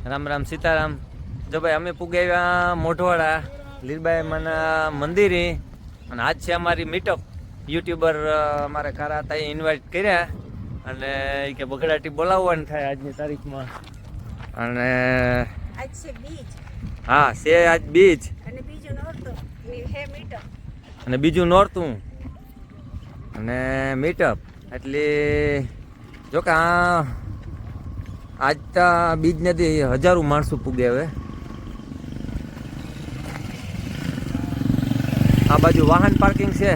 રામ રામ સીતારામ. જો ભાઈ અમે પુગાવ્યા મોઢવાડા લીરબાઈ માના મંદિરે અને આજ છે અમારી મીટઅપ. યુટ્યુબર અમારે કારા હતા ઇન્વાઇટ કર્યા અને એ કે બગડાટી બોલાવવાની થાય આજની તારીખમાં. અને આજ છે બીજ. હા છે આજ બીજ અને બીજું નોરતું હે મીટઅપ અને બીજું નોરતું અને મીટઅપ એટલે જો કે આજ તો બીજ નથી હજારો માણસો પૂગે હવે. આ બાજુ વાહન પાર્કિંગ છે.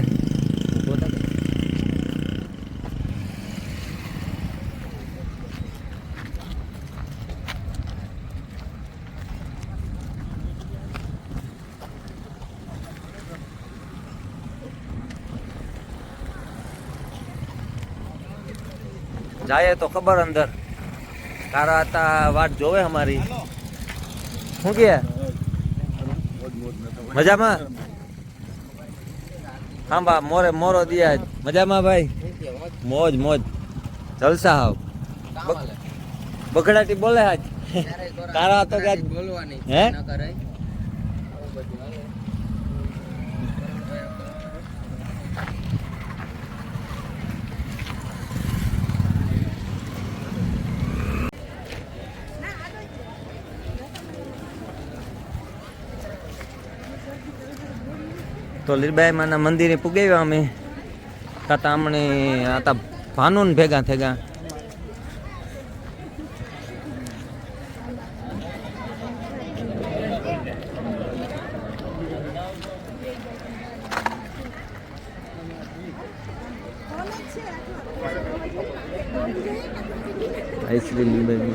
જાય તો ખબર અંદર કારા હતા વાટ જોવે અમારી. શું કે મજામાં? હા બા મોરે મોરો દિયા મજામાં ભાઈ? મોજ મોજ જલસા હાવ. બગડાટી બોલે આજ કારા હતો કે બોલવાની હે તો લીરબાઈ માના મંદિરે પુગાવ્યા અમે. કાતા અમને આતા ભાનુન ભેગા થેગા. આઈસ્ક્રીમ લીરબાઈ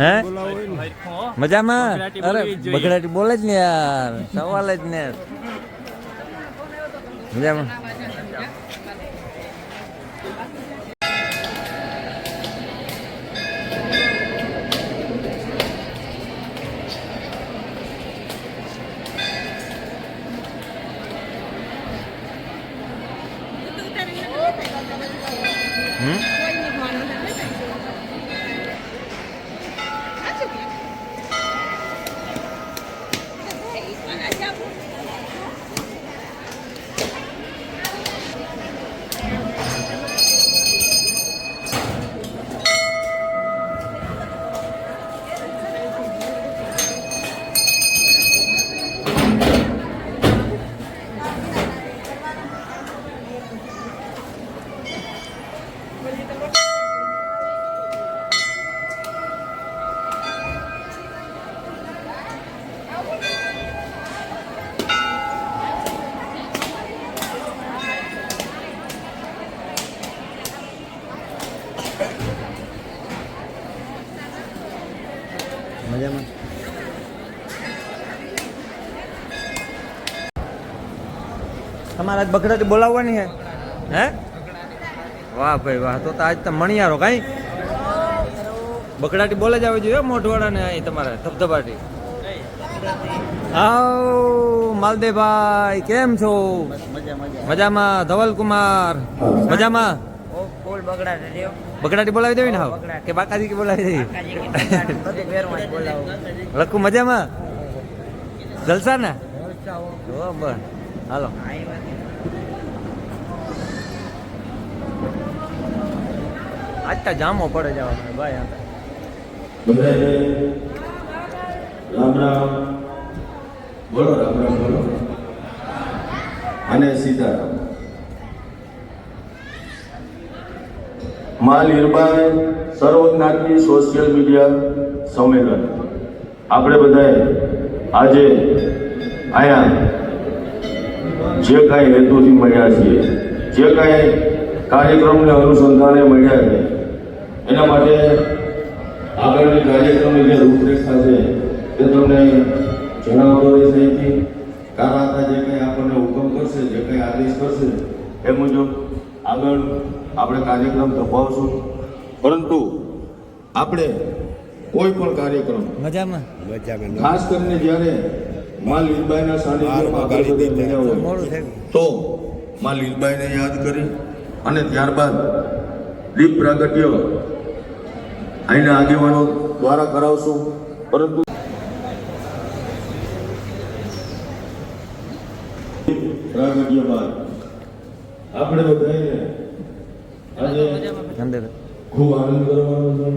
હે મજામાં? અરે બગડાટી બોલે જ ને યાર, સવાલ જ ને. મજામાં? મજામાં? તમારે આજ બગડાટી બોલાવવાની હે? હે વાહ ભાઈ વાહ. તો આજ તો મણિયારો કઈ બગડાટી બોલે જ આવી જોઈએ મોઢવાડા ને અહીં તમારે ધબધબાટી. આવ માલદેવભાઈ કેમ છો? મજામાં. ધવલકુમાર મજામાં? બગડાટી બોલાવી દેવી ને હાવ કે બાકાજી કે બોલાવી દેવી? લખું મજામાં? જલસા ને? બસ હાલો. આજ તો જામો પડે જવાનો ભાઈ. રામ રામ બોલો, રામ રામ બોલો. અને સીતારામ. માં લીરબાઈ સર્વજ્ઞાતિ સોશિયલ મીડિયા સંમેલન આપણે બધાએ આજે અહીંયા જે કાંઈ હેતુથી મળ્યા છીએ, જે કાંઈ કાર્યક્રમને અનુસંધાને મળ્યા છે, એના માટે આગળની કાર્યક્રમની જે રૂપરેખા છે તે તમને જણાવતો રહીશ. અહીંથી કારાતા જે કંઈ આપણને હુકમ કરશે, જે કંઈ આદેશ કરશે એ મુજબ આગળ આપણે કાર્યક્રમ તપાવશું. પરંતુ આપણે કોઈ પણ કાર્યક્રમ મજામાં ખાસ કરીને જ્યારે માં લીલબાઈના સાનિધ્યમાં આગળ મળ્યા હોય મોડું થયું. તો માં લીલબાઈને યાદ કરી અને ત્યારબાદ દીપ પ્રાગટ્ય અહીંના આગેવાનો દ્વારા કરાવશું. પરંતુ પ્રાગટ્ય બાદ આપણે બધાને આજે અંદર ખૂબ આનંદ કરવાનો છે.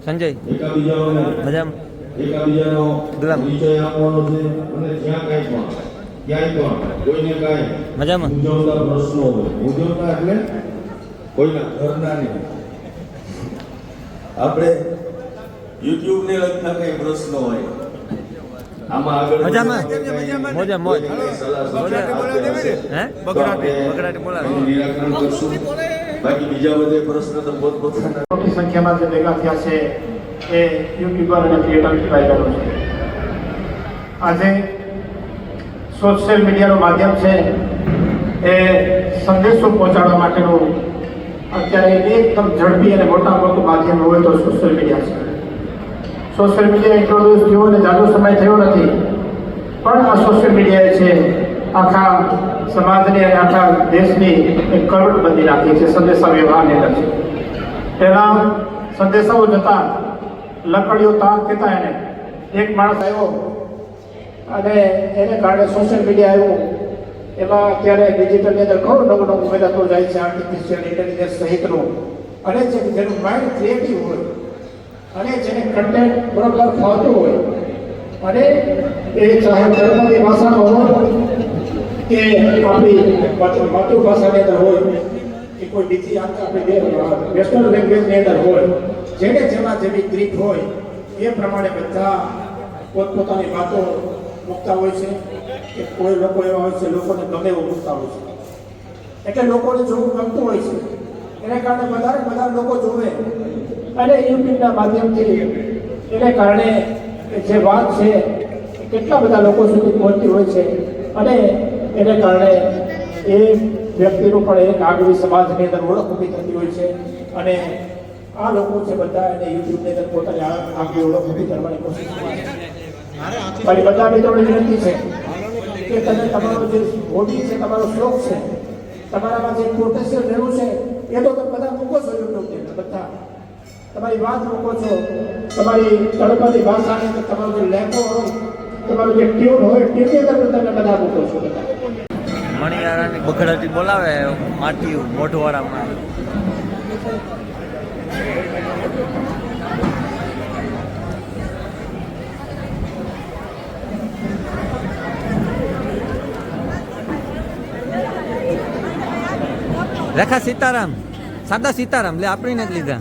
સંજય એકાબીજાનો મજામાં પરિચય આપવાનો છે. અને જ્યાં ક્યાંય પણ કોઈને કાંઈ મજામાં મૂંઝવતા પ્રશ્નો હોય, મૂંઝવતા એટલે કોઈના ઘરના નહીં, આપણે યુટ્યુબને લગતા કંઈ પ્રશ્નો હોય, આમાં આગળ મજામાં? મોજા મોજ. હે? બગડાટી બોલાવે. નિરાકરણ કરશું. બાકી બીજા બધે પ્રશ્ન તો પોતપોતાના મોટી સંખ્યામાં જે ભેગા થયા છે એ યુટ્યુબર અને ક્રિએટર કહેવાય છે. આજે સોશિયલ મીડિયાનું માધ્યમ છે એ સંદેશો પહોંચાડવા માટેનું અત્યારે એકદમ ઝડપી અને મોટા મોટું માધ્યમ હોય તો સોશિયલ મીડિયા છે. સોશિયલ મીડિયા ઇન્ટ્રોડ્યુસ થયો અને જાજો સમય થયો નથી, પણ આ સોશિયલ મીડિયાએ છે આખા સમાજની અને આખા દેશની એક કરોડ બંધી નાખી છે સંદેશા વ્યવહારની અંદર છે. પહેલાં સંદેશાઓ જતા લકડીઓ તાર કહેતા એને એક માણસ આવ્યો અને એને કારણે સોશિયલ મીડિયા આવ્યું. એમાં અત્યારે ડિજિટલની અંદર ઘણું નવું નવું ઉમેરાતું જાય છે, આર્ટિફિશિયલ ઇન્ટેલિજન્સ સહિતનું. અને જેનું માઇન્ડ ક્રિએટિવ હોય અને જેને કન્ટેન્ટ બરોબર ફાવતું હોય અને એ ચાહે ધર્મની ભાષાનો હોય કે આપણી માતૃભાષાની અંદર હોય કે કોઈ બીજી આપણી વેસ્ટર્ન લેંગ્વેજની અંદર હોય, જેને જેમાં જેવી ગ્રીપ હોય એ પ્રમાણે બધા પોતપોતાની વાતો મૂકતા હોય છે. કે કોઈ લોકો એવા હોય છે લોકોને ગમે એવું મૂકતા હોય છે, એટલે લોકોને જોવું ગમતું હોય છે. એને કારણે બધા લોકો જોવે અને યુટ્યુબના માધ્યમથી એને કારણે જે વાત છે કેટલા બધા લોકો સુધી પહોંચતી હોય છે અને એને કારણે એ વ્યક્તિનું પણ એક આગવી સમાજની અંદર ઓળખ ઊભી થતી હોય છે. અને આ લોકો છે બધા એને યુટ્યુબની અંદર પોતાની આગવી ઓળખ ઊભી કરવાની કોશિશ કરે છે. મારી બધા મિત્રોને વિનંતી છે કે તમે તમારો જે હોબી છે, તમારો શોખ છે, તમારામાં જે પોટેન્શિયલ રહેવું છે એ તો તમે બધા મૂકો છો યુટ્યુબની અંદર. બધા તમારી વાત મૂકો છો, તમારી તળપદી ભાષાની અંદર તમારો જે લેખો હોય, તમારું જે ટ્યુન હોય ટ્યુનની અંદર તમે બધા મૂકો છો. બધા મણિયારાની બગડાટી બોલાવે માટી મોઢવાડામાં. રેખા સીતારામ, સાદા સીતારામ લે આપણી જ લીધા,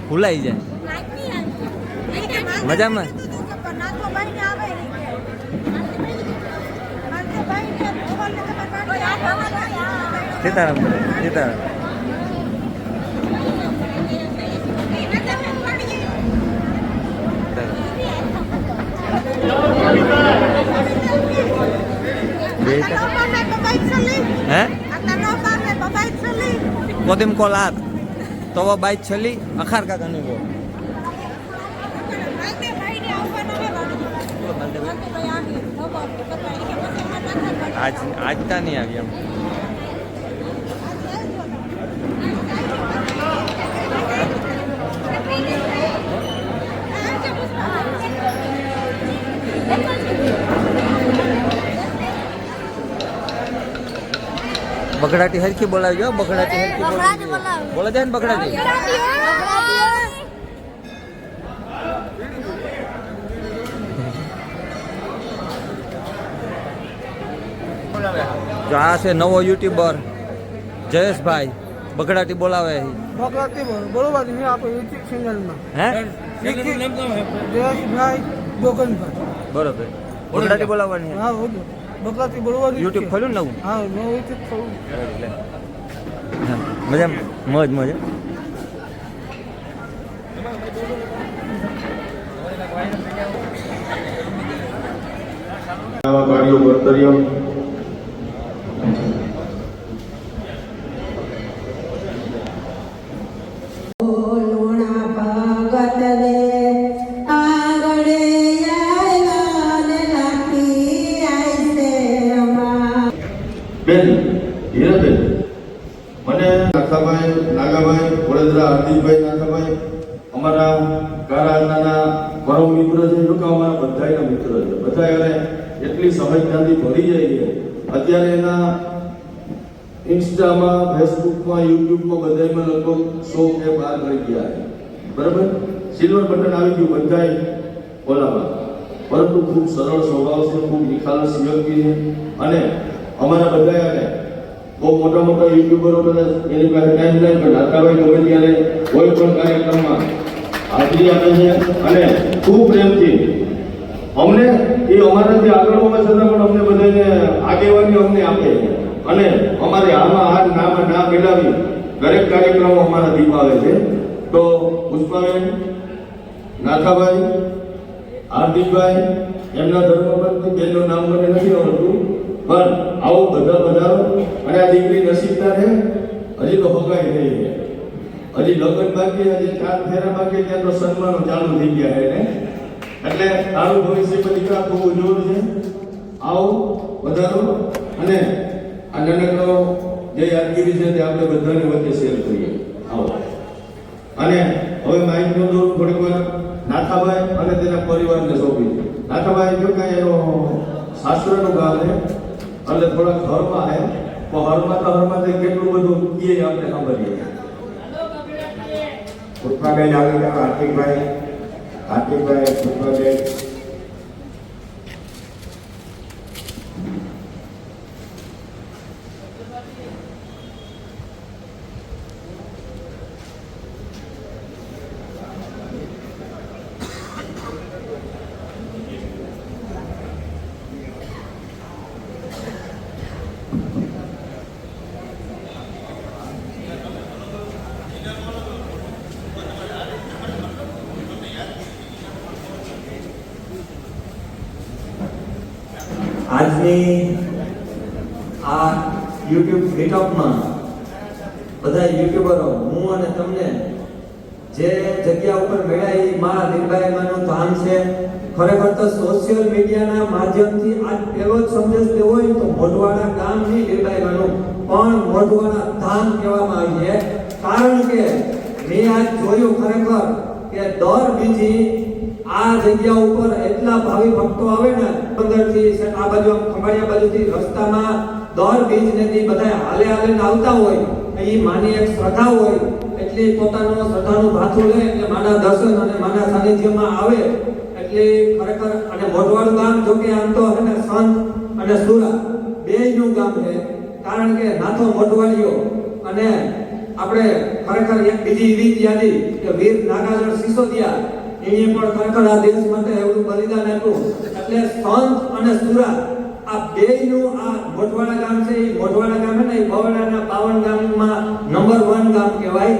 ભૂલાઈ જાય. મજામાં? સીતારામ સીતારામ. હે કોદીમ કોલાત તો બાઈક છેલ્લી અખાર કાકાની ગો આજ તા નહીં આવી એમ. બગડાટી હરખી બોલાવજો, બગડાટી હરખી બોલા જાય ને બગડાટી. જો આ છે નવો યુટ્યુબર જયેશભાઈ બગડાટી બોલાવે છે. બગડાટી બરોબર છે આપણે યુટ્યુબ ચેનલમાં હે જયેશભાઈ ગોગનભાઈ બરોબર બગડાટી બોલાવવાની હા બોલો બગડાટી બરોબર યુટ્યુબ ખોલ્યું ને નવું હા નવું યુટ્યુબ ખોલું એટલે હા, મજા મોજ મોજ આવા કાર્યો કર્તવ્ય લોણા ભગત રે આંગણે આયલા ને લાખી આઈસે અમા બેન હીરાબેન મને નાથાભાઈ નાગાભાઈ વડોદરા હાર્દિકભાઈ નાથાભાઈ અમારા કારાના પરમ મિત્ર છે જો કે અમારા બધાના મિત્ર છે બધા એને એટલી સમજદારી ભરી જાય છે અત્યારે એના ઇન્સ્ટામાં ફેસબુકમાં યુટ્યુબમાં બધામાં લગભગ 100 કે 12 કરી ગયા છે બરાબર સિલ્વર બટન આવી ગયું બધાય ઓલામાં પરંતુ ખૂબ સરળ સ્વભાવ છે ખૂબ નિખાલસ વ્યક્તિ છે અને અમારા બધાને બહુ મોટા મોટા યુટ્યુબરો બધા એની પાસે ટાઈમ લાઈન પણ નાતાભાઈ ગમે ત્યારે કોઈ પણ કાર્યક્રમમાં હાજરી આપે છે અને ખૂબ પ્રેમથી અમને એ અમારાથી આગળ હોવા છતાં પણ અમને બધાને આગેવાની અમને આપે છે અને અમારે આમાં હાથ ના મિલાવી દરેક કાર્યક્રમો અમારા દીપ આવે છે તો પુષ્પાબેન નાથાભાઈ હાર્દિકભાઈ એમના ધર્મપત્ની બેનનું નામ મને નથી આવડતું પણ આવો બધા અને આ દીકરી નસીબદાર છે હજી તો હગાઈ થઈ છે હજી લગ્ન બાકી હજી 4 ફેરા બાકી ત્યાં તો સન્માનો ચાલુ થઈ ગયા છે એને એટલે તારું ભવિષ્ય દીકરા ખૂબ ઉજ્જવળ છે આવો વધારો અને આ નાનકડો જે યાદગીરી છે તે આપણે બધાની વચ્ચે શેર કરીએ આવો અને હવે માઇકનો દોર થોડીક વાર નાથાભાઈ અને તેના પરિવારને સોંપી નાથાભાઈ જો કે એનો શાસ્ત્રનું ગામ છે એટલે થોડા ઘરમાં છે તો હરમાં કેટલું બધું કીએ આપણે સાંભળીએ પુષ્પાબેન આવી ગયા હાર્દિકભાઈ પુષ્પાબેન આજની આ યુટ્યુબ મીટઅપમાં બધા યુટ્યુબરો હું અને તમને જે જગ્યા ઉપર મળ્યા એ મારા લીરબાઈમાનું ધામ છે ખરેખર તો સોશિયલ મીડિયાના માધ્યમથી આજ પહેલો જ સંદેશ દેવો હોય તો મોઢવાડા ગામની લીરબાઈમાનું પણ મોઢવાડા ધામ કહેવામાં આવી છે કારણ કે મેં આજ જોયું ખરેખર કે દર બીજી આ જગ્યા ઉપર એટલા ભાવિ ભક્તો આવે ને અંદરથી આ બાજુ ખંભાળિયા બાજુથી રસ્તામાં દર બીજ ને બધા હાલે આવતા હોય એ માની એક શ્રદ્ધા હોય એટલે પોતાનો શ્રદ્ધાનું ભાથું લે એટલે માના દર્શન અને માના સાનિધ્યમાં આવે એટલે ખરેખર અને મોઢવાડું ગામ જો કે આમ તો હે ને સંત અને સુરા બેયનું ગામ છે કારણ કે નાથો મોઢવાડીઓ અને આપણે ખરેખર એક બીજી રીત યાદી કે વીર નાગાજળ સિસોદિયા એને પણ ખરેખર આ દેશ માટે એવું બલિદાન આપ્યું એટલે સંત અને સુરા આ બેયનું આ મોઢવાડા ગામ છે એ મોઢવાડા ગામ ને બવડાના 52 ગામમાં નંબર 1 ગામ કહેવાય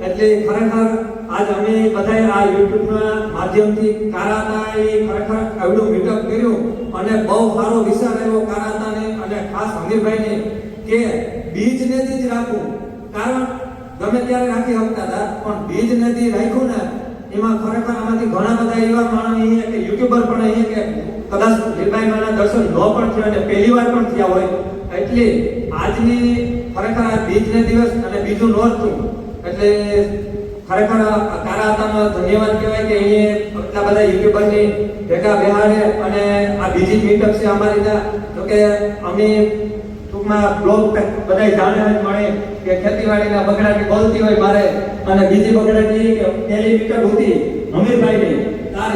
એટલે ખરેખર આજ અમે બધાએ આ યુટ્યુબના માધ્યમથી કારાતા એ ખરેખર એવડું મીટઅપ કર્યું અને બહુ સારો વિચાર આવ્યો કારાતાને અને ખાસ હમીરભાઈને કે બીજ નદી જ રાખવું કારણ ગમે ત્યારે રાખી શકતા હતા પણ બીજ નદી રાખ્યું ને એમાં ખરેખર આમાંથી ઘણા બધા એવા માણસ અહીંયા કે યુટ્યુબર પણ અહીંયા કે કદાચ લીરબાઈમાના દર્શન ન પણ થયા અને પહેલી વાર પણ થયા હોય એટલે આજની ખરેખર આ બીજને દિવસ અને બીજું નોરતું એટલે ખરેખર કારાતાનો ધન્યવાદ કહેવાય કે અહીંયા એટલા બધા યુટ્યુબરની ભેગા બેહાડે અને આ બીજી મીટઅપ છે અમારી ત્યાં તો કે અમે ટૂંકમાં બ્લોગ બધા જાણે મળે કે ખેતીવાડીના બગડાટી બોલતી હોય મારે અને બીજી બગડાટી કે પહેલી મીટઅપ હતી હમીરભાઈની તાર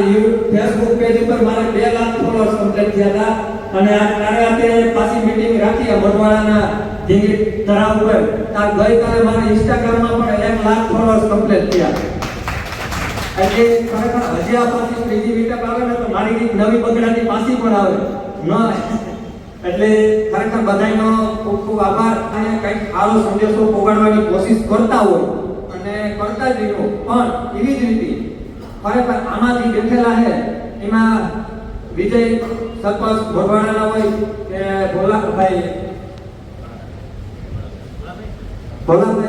ફેસબુક પેજ ઉપર મારે 2 લાખ ફોલોઅર્સ કમ્પ્લીટ થયા હતા અને આ કાર્યાતે પાછી મીટિંગ રાખી મોઢવાડાના ઢીંગી તળાવ ઉપર. આ ગઈકાલે મારા ઇન્સ્ટાગ્રામમાં પણ 1 લાખ ફોલોઅર્સ કમ્પ્લીટ થયા. એટલે ખરેખર હજી આ પછી ત્રીજી મીટઅપ આવે ને તો મારી કંઈક નવી બગડાની પાછી પણ આવે ન. એટલે ખરેખર બધાનો ખૂબ ખૂબ આભાર. અને કંઈક સારો સંદેશો પહોંચાડવાની કોશિશ કરતા હોય અને કરતા જ રહ્યો. પણ એવી જ રીતે ખરેખર આમાંથી બેઠેલા છે એમાં વિજય સરપંચ મોઢવાડાના હોય કે ભોલાભાઈ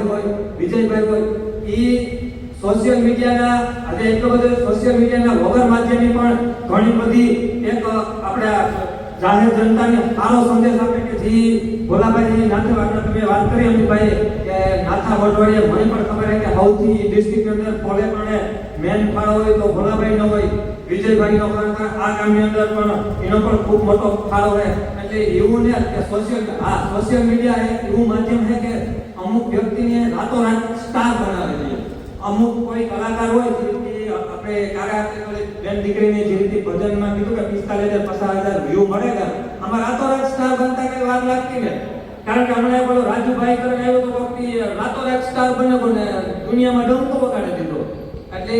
હોય, વિજયભાઈ હોય, એ સોશિયલ મીડિયાના આજે એટલો બધો સોશિયલ મીડિયાના વગર માધ્યમની પણ ઘણી બધી એક આપણે જાહેર જનતાને સારો સંદેશ આપે કે જે ભોલાભાઈ નાથા આપણે તમે વાત કરી અમિતભાઈ કે નાથા વડવાડિયા મને પણ ખબર છે કે સૌથી ડિસ્ટ્રિક્ટ અંદર પોલે પણ મેન ફાળો હોય તો ભોલાભાઈ નો હોય, વિજયભાઈ નો ખરેખર આ ગામની અંદર પણ એનો પણ ખૂબ મોટો ફાળો હોય. એટલે એવું ને કે સોશિયલ મીડિયા એવું માધ્યમ છે કે અમુક વ્યક્તિને રાતોરાત સ્ટાર બનાવે છે. અમુક કોઈ કલાકાર હોય જે આપણે કાર્યાતે બેન દીકરીને જે રીતે ભજનમાં કીધું કે 45,000-50,000 વ્યૂ મળે કે આમાં રાતોરાત સ્ટાર બનતા કઈ વાર લાગતી ને. કારણ કે હમણાં પેલો રાજુભાઈ કરીને આવ્યો તો વખતે રાતોરાત સ્ટાર બને દુનિયામાં ડંકો વગાડી દીધો. એટલે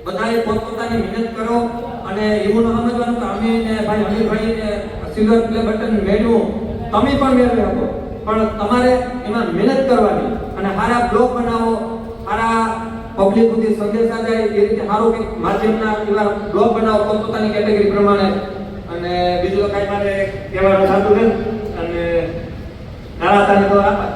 બધાએ પોતપોતાની મહેનત કરો અને એવું ન સમજવાનું કે અમે ને ભાઈ અનિલભાઈ ને સિલ્વર પ્લે બટન મેળવ્યું, તમે પણ મેળવી શકો. પણ તમારે એમાં મહેનત કરવાની અને સારા બ્લોગ બનાવો, સારા પબ્લિક સુધી સંદેશા જાય એ રીતે સારું કંઈક માધ્યમના એવા બ્લોગ બનાવો પોતપોતાની કેટેગરી પ્રમાણે. અને બીજું તો કાંઈ મારે કહેવાનું થતું નથી. અને નાના તાને તો આપા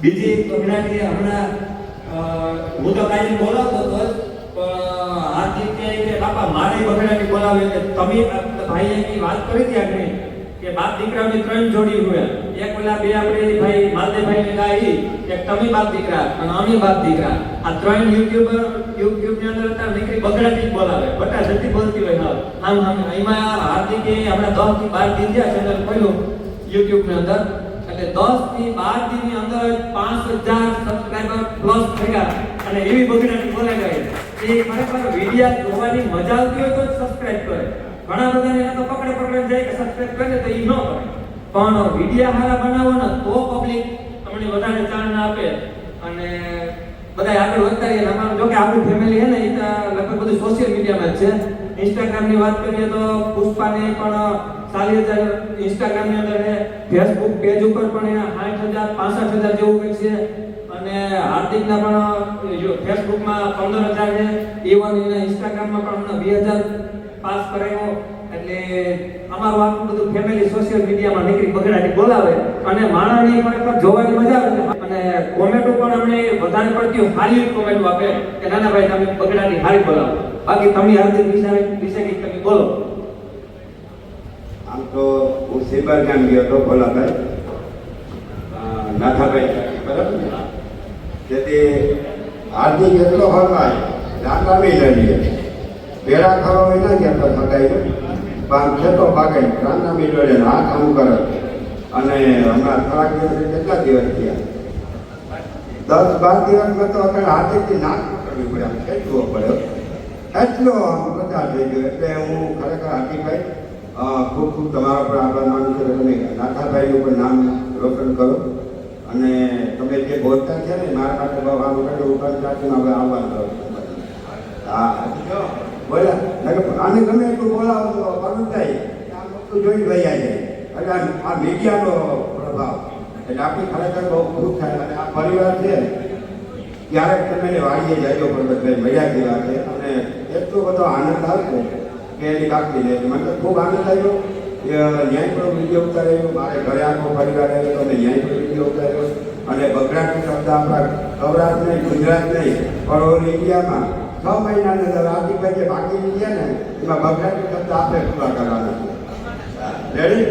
બીજી ઘટનાથી હમણાં હું તો કાંઈ બોલાવતો હતો હાર્દિક કે બાપા મારી બગડાની બોલાવે કે તમે ભાઈએ વાત કરી હતી આગળ કે બાપ દીકરાની 3 જોડી હોય. એક ઓલા બે આપણે ભાઈ માલદેવભાઈ ને ગાઈ એક તમે બાપ દીકરા અને અમે બાપ દીકરા. આ 3 યુટ્યુબ ની અંદર તાર દીકરી બગડાથી જ બોલાવે, બટા જતી બોલતી હોય. આમ એમાં હાર્દિકે હમણાં 10 થી 12 દી થયા ચેનલ ખોલ્યું યુટ્યુબ ની અંદર. એટલે 10 થી 12 દી ની અંદર 5,000 સબસ્ક્રાઇબર પ્લસ થયા અને એવી બગડાની બોલાઈ ગઈ. એ ખરેખર વિડિયો જોવાની મજા આવતી હોય તો જ સબસ્ક્રાઇબ કરે. ઘણા બધાને એને તો પકડે જાય કે સબસ્ક્રાઇબ કરે તો એ ન કરે. પણ વિડિયો સારા બનાવો ને તો પબ્લિક તમને વધારે ચાન્સ આપે અને બધા આગળ વધતા રહીએ. અમારું જો કે આપણું ફેમિલી છે ને એ લગભગ બધું સોશિયલ મીડિયામાં જ છે. ઇન્સ્ટાગ્રામ ની વાત કરીએ તો પુષ્પાને પણ 40,000 ઇન્સ્ટાગ્રામ ની અંદર છે. ફેસબુક પેજ ઉપર પણ એના 60,000 65,000 જેવું કંઈક છે. અને હાર્દિકના પણ ફેસબુકમાં 15,000 છે. ઇવન એના ઇન્સ્ટાગ્રામમાં પણ હમણાં 2,000 પાસ કરાયો. એટલે અમારું આખું બધું ફેમિલી સોશિયલ મીડિયામાં નીકળી બગડાટી બોલાવે અને માણસની ખરેખર જોવાની મજા આવે. અને કોમેન્ટો પણ અમને વધારે પડતી સારી કોમેન્ટો આપે કે નાના ભાઈ તમે બગડાટી સારી બોલાવો. બાકી તમે હાર્દિક વિશે કંઈક તમે બોલો. આમ તો હું સેબર ગામ ગયો હતો ભોલાભાઈ નાથાભાઈ બરાબર ને. જેથી હાર્દિક એટલો હરવાય રાંધામી લડીએ ભેડા ખાવા હોય ના કહેતા સગાઈ પણ ખેતો પાકે રાંધામી લડે આ કામ કરે. અને હમણાં થોડાક દિવસ કેટલા દિવસ થયા 10-12 દિવસમાં તો અત્યારે હાર્દિકથી નાક કરવી પડે, આમ ખેંચવો પડે એટલો આમ બધા થઈ ગયો. એટલે હું ખરેખર હાર્દિકભાઈ ખૂબ ખૂબ તમારા પર આભાર માનું છું. તમે નાથાભાઈનું પણ નામ રોશન કરો અને તમે જે બોલતા છે ને મારા માટે બહુ આ વખતે ઉપર જાતિમાં હવે આવવાનું કરો. હા બોલા આને ગમે એટલું બોલાવો તો પરમ થાય આમ વસ્તુ જોઈ વહી જાય. એટલે આ મીડિયાનો પ્રભાવ એટલે આપણી ખરેખર બહુ દુઃખ થાય. અને આ પરિવાર છે ક્યારેક તમે વાડીએ જાજો પરબતભાઈ મળ્યા જેવા છે અને એટલો બધો આનંદ આવશે કે એની કાપી લે. મને તો ખૂબ આનંદ આવ્યો. ન્યાય પણ વિડીયો ઉતાર્યો, મારે ઘરે આખો પરિવાર આવ્યો તો અમે ન્યાય પણ વિડીયો ઉતાર્યો. અને બગડાટનો શબ્દ આપણા સૌરાષ્ટ્ર નહીં, ગુજરાત નહીં, પણ ઓલ ઇન્ડિયામાં 6 મહિનાની અંદર આર્થિકભાઈ જે બાકી રહ્યા ને એમાં બગડાટનો શબ્દ આપણે પૂરા કરવાના છે. રેડી?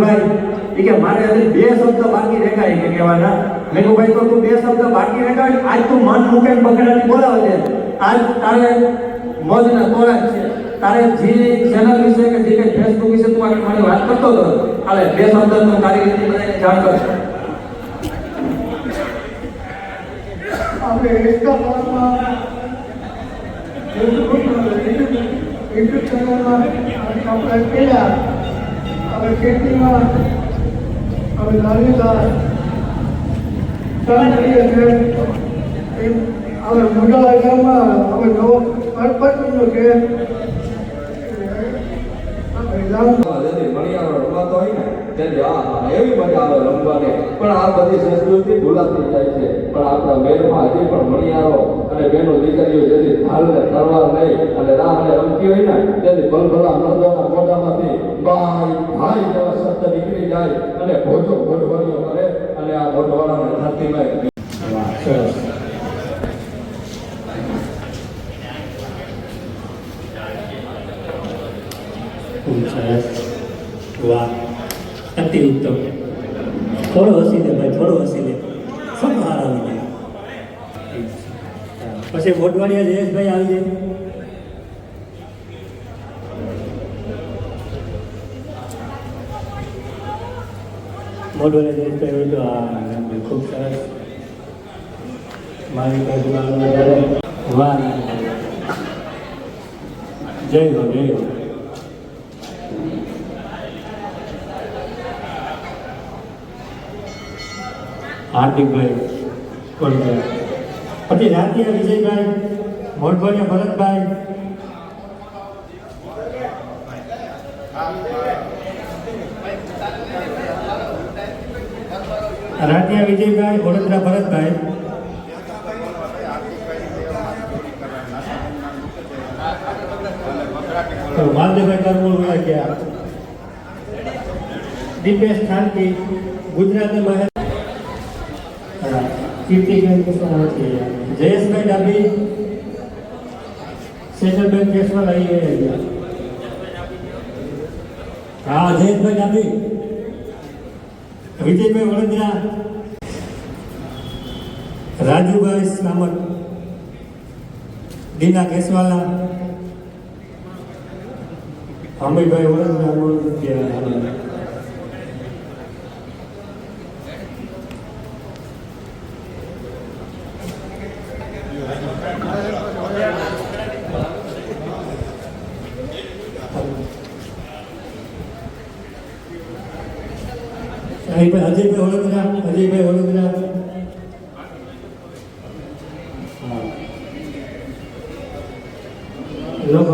ભાઈ કે મારે હજી 2 શબ્દ બાકી રેખાય કે કહેવાના. મેં કહ્યું ભાઈ તો તું 2 શબ્દ બાકી રેખાય, આજ તું મન મૂકે બગડાટી બોલાવે છે. આજ તારે મોજના તોડા છે. તારે જે ચેનલ વિશે કે જે કઈ ફેસબુક વિશે તું આગળ મને વાત કરતો હતો, હાલે 2 શબ્દ તું તારી રીતે બધાને જાણ કર. આપણે એકતા પાર્કમાં યુટ્યુબ ચેનલમાં આપણે પહેલા હવે ખેતીમાં હવે લાલીલા કામ કરીએ છીએ. એમ હવે મોટા ગામમાં હવે નવો સરપંચનો છે. મણિયારો રમતો હોય ને ત્યારે એવી મજા આવે રમવાની. પણ આ બધી સંસ્કૃતિ ભૂલાતી જાય છે. પણ આપણા મેળમાં હજી પણ મણિયારો અને બહેનો દીકરીઓ જેથી ઢાલને તરવાર લઈ અને રાહને રમતી હોય ને તેથી ભલભલા મર્દોના મોઢામાંથી ભાઈ ભાઈ જેવા શબ્દ નીકળી જાય અને ભોજો ભોજવણીઓ કરે અને આ ભોજવાળાને ધરતીમાં સરસ. સરસ, વાહ, અતિ ઉત્તમ. થોડો હસી દે ભાઈ, થોડો હસી દે. શું બહાર આવી જાય પછી મોટવાડિયા જયેશભાઈ આવી જાય. મોટવાડિયા જયેશભાઈ હોય તો હા ખૂબ સરસ. મારી પાસે વાહ, જય હો જય હો. હાર્દિકભાઈ કોલભાઈ પછી રાતિયા વિજયભાઈ, મોટભાઈ ભરતભાઈ, રાતિયા વિજયભાઈ, વડોદરા ભરતભાઈ, માલદેવભાઈ કરમોલ વયા ગયા, દીપેશ શાંતિ, ગુજરાતમાં કીર્તિબેન જયેશભાઈ ડાબી, સેજલબેન કેશવાલ આવી ગયા. હા, જયેશભાઈ ડાબી, વિજયભાઈ વડોદરા, રાજુભાઈ સામત, દીના કેશવાલા, અમીભાઈ વડોદરા. અજયભાઈ વડોદરા, અજયભાઈ વડોદરા, લોકો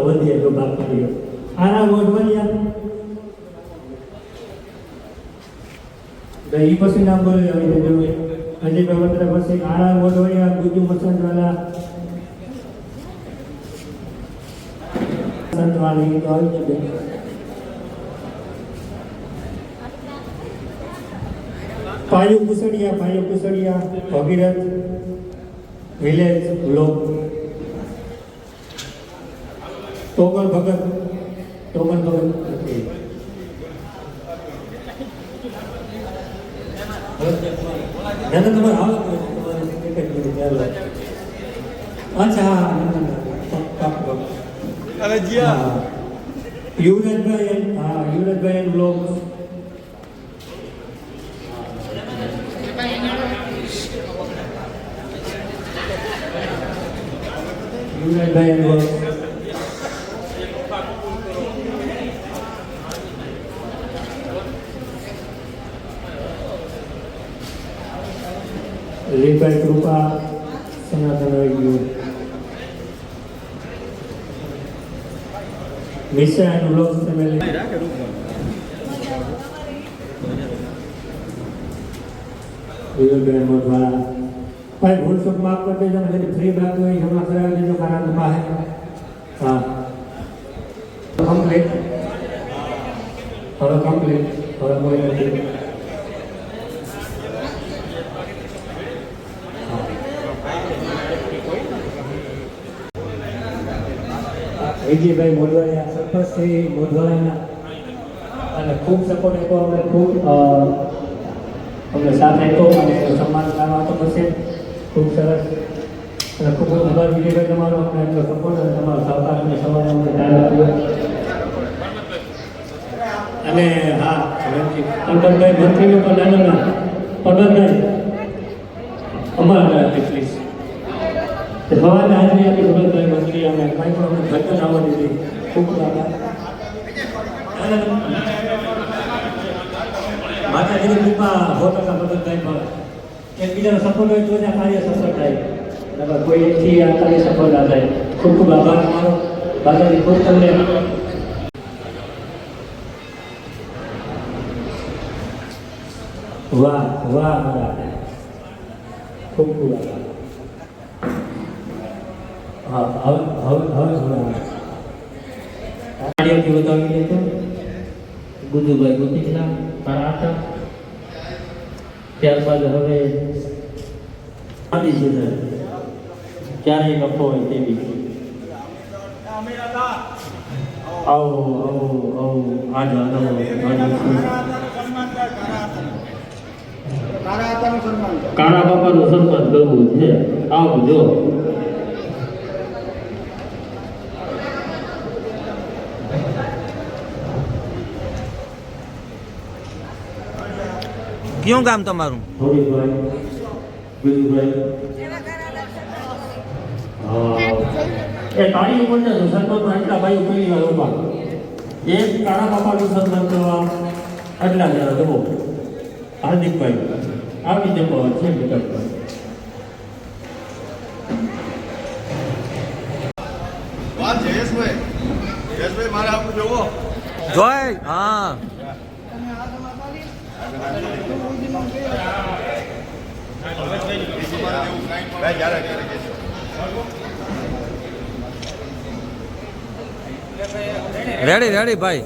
વધીએ તો બાપ કર્યો. આના મોઢવાડિયા એ પછી નામ બોલે અજયભાઈ વડોદરા પછી આના મોઢવાડિયા, ગુજુ મસંદવાલા, સંતવાણી તો આવી શકે. પાયુ કુસડિયા, ભગીરથ વિલેજ બ્લોક, ટોગલ ભગત, તમારે આવો અચ્છા અરે જીયા યુવરાજભાઈ હા યુવરાજભાઈ બ્લોગ યુવરાજભાઈ બ્લોગ લીભાઈ કૃપા સનાતન યુગ મિશ્રા એન્ડ બ્લોગ ફેમિલી વિવેકબેન મોઢવાળા ભાઈ ભૂલ ચૂક માફ કરી દેજો મેરી ફ્રી બાત હોય જમા કરાવી દેજો કારણ તમારે હા કમ્પ્લીટ હવે કમ્પ્લીટ હવે કોઈ નથી વિજયભાઈ મોઢવાડિયા સરપંચશ્રી મોઢવાડિયાના અને ખૂબ સપોર્ટ આપ્યો અમને ખૂબ અમને સાથ આપ્યો અને સન્માન કરવા તો પડશે ખૂબ સરસ અને ખૂબ ખૂબ આભાર વિજયભાઈ તમારો અમને એટલો સપોર્ટ અને તમારો સહકાર અને સવારે અમને ટાઈમ આપ્યો અને હા પંકજભાઈ મંત્રીનો પણ નાના પંકજભાઈ અમારા પ્લીઝ સવારે હાજરી આપી ભગતભાઈ મંત્રી અને કાંઈ પણ અમને ઘટન આવવા દીધી ખૂબ આભાર માતાજીની કૃપા 100% ભગતભાઈ પર એકબીજાનો સપોર્ટ હોય તો જ આ કાર્ય સફળ થાય નકર કોઈ એકથી આ કાર્ય સફળ ના થાય ખૂબ ખૂબ આભાર તમારો માતાજી ખૂબ તમને વાહ વાહ મારા ખૂબ ખૂબ આભાર હા હવે કાર્યથી બતાવી દેતો ગુજુભાઈ ગોતિકના પરાઠા ત્યારબાદ હવે આદિ છે ક્યારેય નફો હોય તેવી આવો આવો આવો આજ કાળા બાપાનું સન્માન કરવું છે આવજો કયું ગામ તમારું? એ તાળી ઉપર છે સરપંચમાં એટલા ભાઈઓ પહેલી વાર ઉભા એક કાળા બાપાનું સન્માન કરવા આટલા જણા જવો હાર્દિકભાઈ આવી જવા છે બેટા જયેશભાઈ મારે આપણું જોવો જોય હા રેડી રેડી ભાઈ